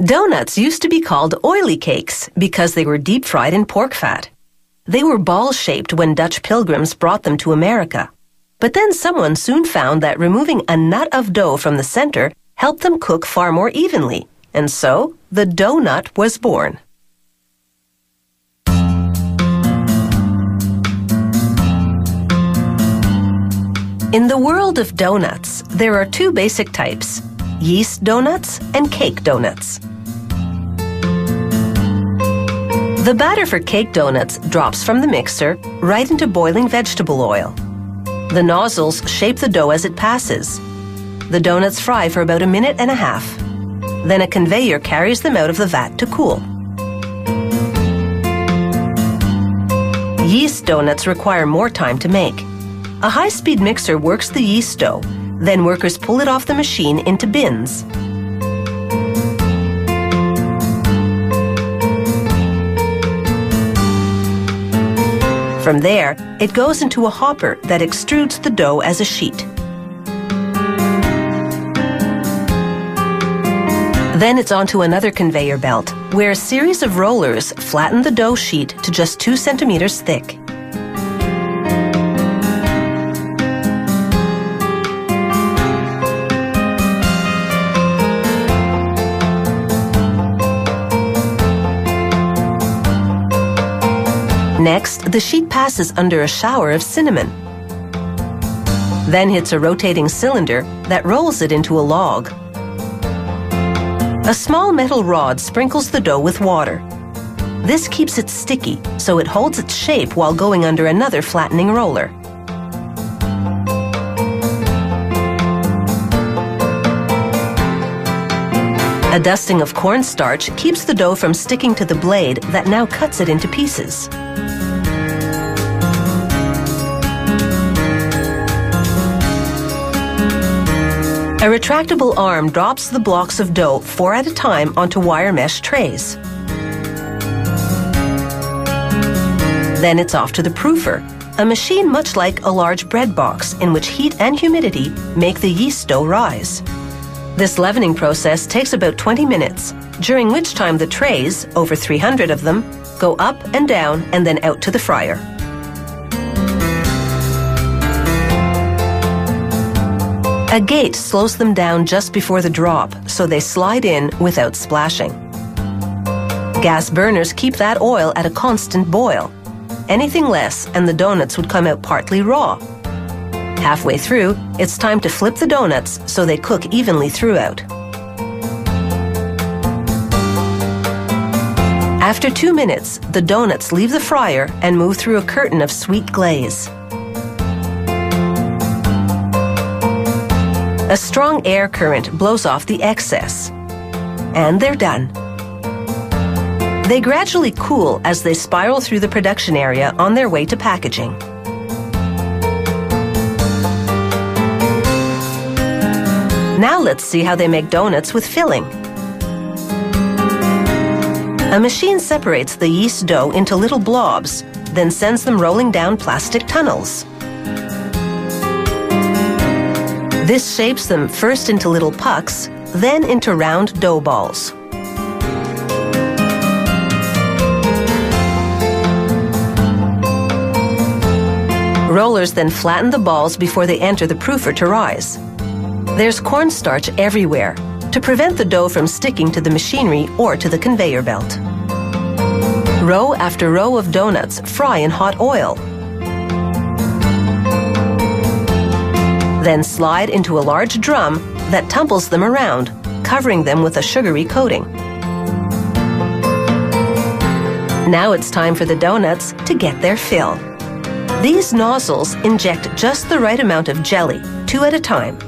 Doughnuts used to be called oily cakes because they were deep fried in pork fat. They were ball-shaped when Dutch pilgrims brought them to America. But then someone soon found that removing a nut of dough from the center helped them cook far more evenly, and so the doughnut was born. In the world of doughnuts, there are two basic types: yeast doughnuts and cake doughnuts. The batter for cake doughnuts drops from the mixer right into boiling vegetable oil. The nozzles shape the dough as it passes. The doughnuts fry for about a minute and a half. Then a conveyor carries them out of the vat to cool. Yeast doughnuts require more time to make. A high-speed mixer works the yeast dough. Then workers pull it off the machine into bins. From there, it goes into a hopper that extrudes the dough as a sheet. Then it's onto another conveyor belt, where a series of rollers flatten the dough sheet to just 2 centimeters thick. Next, the sheet passes under a shower of cinnamon. Then hits a rotating cylinder that rolls it into a log. A small metal rod sprinkles the dough with water. This keeps it sticky, so it holds its shape while going under another flattening roller. A dusting of cornstarch keeps the dough from sticking to the blade that now cuts it into pieces. A retractable arm drops the blocks of dough 4 at a time onto wire mesh trays. Then it's off to the proofer, a machine much like a large bread box in which heat and humidity make the yeast dough rise. This leavening process takes about 20 minutes, during which time the trays, over 300 of them, go up and down and then out to the fryer. A gate slows them down just before the drop, so they slide in without splashing. Gas burners keep that oil at a constant boil. Anything less and the doughnuts would come out partly raw. Halfway through, it's time to flip the doughnuts so they cook evenly throughout. After 2 minutes, the doughnuts leave the fryer and move through a curtain of sweet glaze. A strong air current blows off the excess. And they're done. They gradually cool as they spiral through the production area on their way to packaging. Now let's see how they make doughnuts with filling. A machine separates the yeast dough into little blobs, then sends them rolling down plastic tunnels. This shapes them first into little pucks, then into round dough balls. Rollers then flatten the balls before they enter the proofer to rise. There's cornstarch everywhere to prevent the dough from sticking to the machinery or to the conveyor belt. Row after row of doughnuts fry in hot oil. Then slide into a large drum that tumbles them around, covering them with a sugary coating. Now it's time for the doughnuts to get their fill. These nozzles inject just the right amount of jelly, 2 at a time.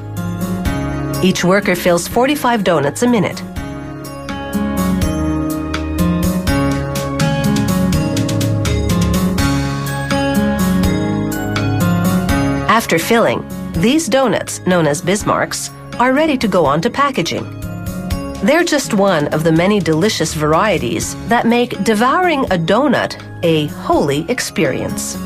Each worker fills 45 doughnuts a minute. After filling, these doughnuts, known as Bismarcks, are ready to go on to packaging. They're just one of the many delicious varieties that make devouring a doughnut a holy experience.